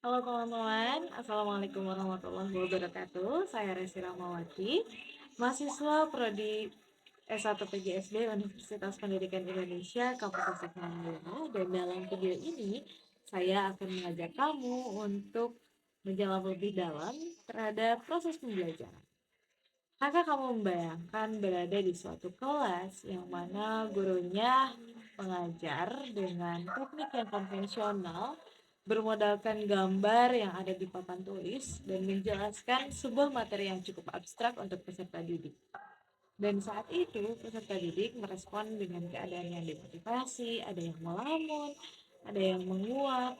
Halo teman-teman, Assalamualaikum warahmatullahi wabarakatuh. Saya Resi Rahmawati, mahasiswa Prodi S1 PGSD Universitas Pendidikan Indonesia Kampus Semarang. Dan dalam video ini, saya akan mengajak kamu untuk menjawab lebih dalam terhadap proses pembelajaran. Maka kamu membayangkan berada di suatu kelas yang mana gurunya mengajar dengan teknik yang konvensional, bermodalkan gambar yang ada di papan tulis dan menjelaskan sebuah materi yang cukup abstrak untuk peserta didik. Dan saat itu peserta didik merespon dengan keadaan yang dimotivasi, ada yang melamun, ada yang menguap,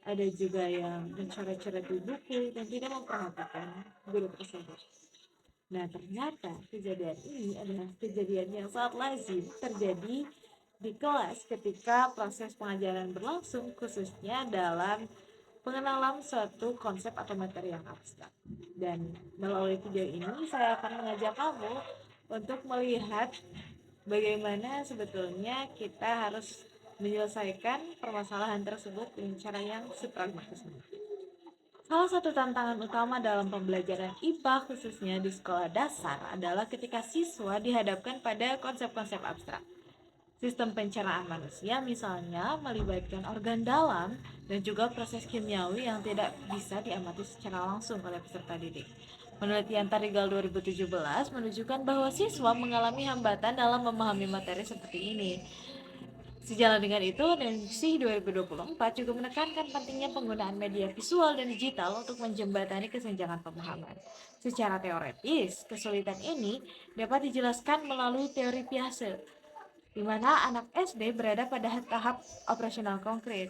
ada juga yang mencoret-coret di buku dan tidak memperhatikan guru tersebut. Nah, ternyata kejadian ini adalah kejadian yang sangat lazim terjadi di kelas ketika proses pengajaran berlangsung, khususnya dalam pengenalan suatu konsep atau materi yang abstrak. Dan melalui video ini saya akan mengajak kamu untuk melihat bagaimana sebetulnya kita harus menyelesaikan permasalahan tersebut dengan cara yang sepragmatis mungkin. Salah satu tantangan utama dalam pembelajaran IPA khususnya di sekolah dasar adalah ketika siswa dihadapkan pada konsep-konsep abstrak. Sistem pencernaan manusia misalnya melibatkan organ dalam dan juga proses kimiawi yang tidak bisa diamati secara langsung oleh peserta didik. Penelitian Tarigal 2017 menunjukkan bahwa siswa mengalami hambatan dalam memahami materi seperti ini. Sejalan dengan itu, Nancy 2024 juga menekankan pentingnya penggunaan media visual dan digital untuk menjembatani kesenjangan pemahaman. Secara teoretis, kesulitan ini dapat dijelaskan melalui teori Piaget, di mana anak SD berada pada tahap operasional konkret,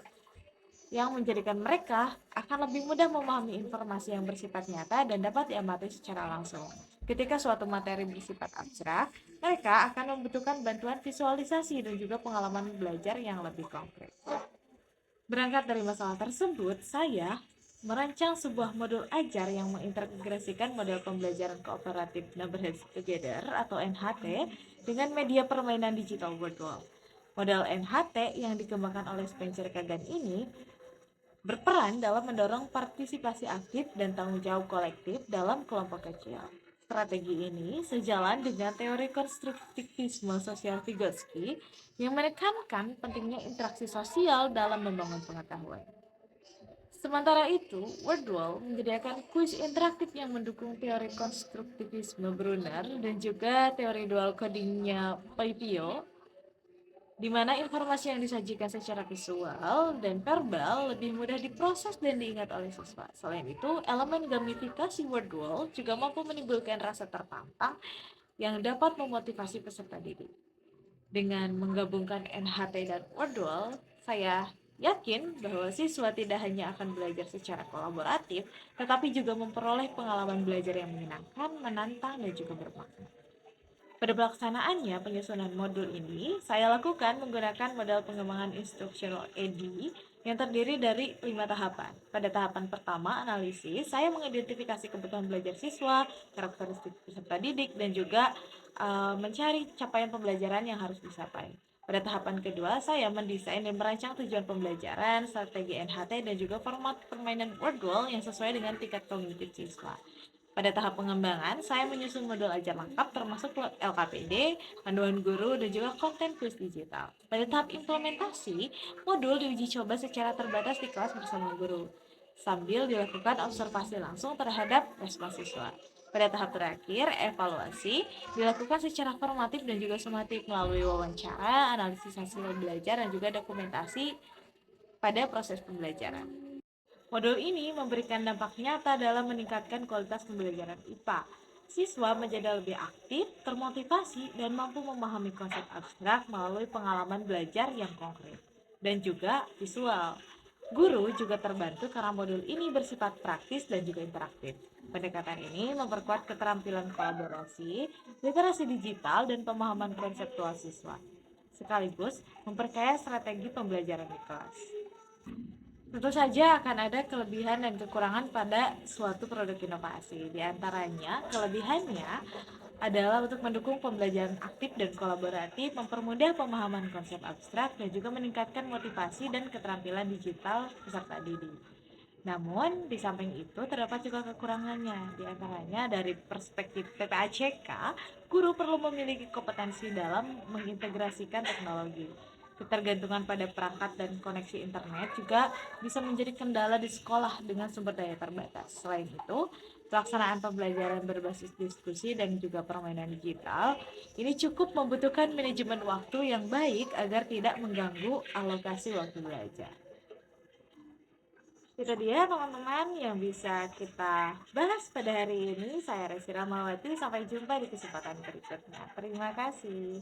yang menjadikan mereka akan lebih mudah memahami informasi yang bersifat nyata dan dapat diamati secara langsung. Ketika suatu materi bersifat abstrak, mereka akan membutuhkan bantuan visualisasi dan juga pengalaman belajar yang lebih konkret. Berangkat dari masalah tersebut, saya merancang sebuah modul ajar yang mengintegrasikan model pembelajaran kooperatif Neighborhood Together atau NHT dengan media permainan digital virtual. Model NHT yang dikembangkan oleh Spencer Kagan ini berperan dalam mendorong partisipasi aktif dan tanggung jawab kolektif dalam kelompok kecil. Strategi ini sejalan dengan teori konstruktivisme sosial Vygotsky yang menekankan pentingnya interaksi sosial dalam membangun pengetahuan. Sementara itu, Wordwall menyediakan kuis interaktif yang mendukung teori konstruktivisme Brunner dan juga teori dual codingnya Papio, di mana informasi yang disajikan secara visual dan verbal lebih mudah diproses dan diingat oleh siswa. Selain itu, elemen gamifikasi Wordwall juga mampu menimbulkan rasa tertantang yang dapat memotivasi peserta didik. Dengan menggabungkan NHT dan Wordwall, saya yakin bahwa siswa tidak hanya akan belajar secara kolaboratif, tetapi juga memperoleh pengalaman belajar yang menyenangkan, menantang, dan juga bermakna. Pada pelaksanaannya, penyusunan modul ini saya lakukan menggunakan model pengembangan instructional ED yang terdiri dari 5 tahapan. Pada tahapan pertama, analisis, saya mengidentifikasi kebutuhan belajar siswa, karakteristik peserta didik, dan juga mencari capaian pembelajaran yang harus dicapai. Pada tahapan kedua, saya mendesain dan merancang tujuan pembelajaran, strategi NHT, dan juga format permainan Wordwall yang sesuai dengan tingkat kognitif siswa. Pada tahap pengembangan, saya menyusun modul ajar lengkap termasuk LKPD, panduan guru, dan juga konten kuis digital. Pada tahap implementasi, modul diuji coba secara terbatas di kelas bersama guru, sambil dilakukan observasi langsung terhadap respons siswa. Pada tahap terakhir, evaluasi dilakukan secara formatif dan juga sumatif melalui wawancara, analisis hasil belajar, dan juga dokumentasi pada proses pembelajaran. Modul ini memberikan dampak nyata dalam meningkatkan kualitas pembelajaran IPA. Siswa menjadi lebih aktif, termotivasi, dan mampu memahami konsep abstrak melalui pengalaman belajar yang konkret dan juga visual. Guru juga terbantu karena modul ini bersifat praktis dan juga interaktif. Pendekatan ini memperkuat keterampilan kolaborasi, literasi digital, dan pemahaman konseptual siswa, sekaligus memperkaya strategi pembelajaran di kelas. Tentu saja akan ada kelebihan dan kekurangan pada suatu produk inovasi. Di antaranya, kelebihannya adalah untuk mendukung pembelajaran aktif dan kolaboratif, mempermudah pemahaman konsep abstrak, dan juga meningkatkan motivasi dan keterampilan digital peserta didik. Namun, di samping itu terdapat juga kekurangannya. Di antaranya dari perspektif PPACK, guru perlu memiliki kompetensi dalam mengintegrasikan teknologi. Ketergantungan pada perangkat dan koneksi internet juga bisa menjadi kendala di sekolah dengan sumber daya terbatas. Selain itu, pelaksanaan pembelajaran berbasis diskusi dan juga permainan digital ini cukup membutuhkan manajemen waktu yang baik agar tidak mengganggu alokasi waktu belajar. Itu dia teman-teman yang bisa kita bahas pada hari ini. Saya Resi Ramawati, sampai jumpa di kesempatan berikutnya. Terima kasih.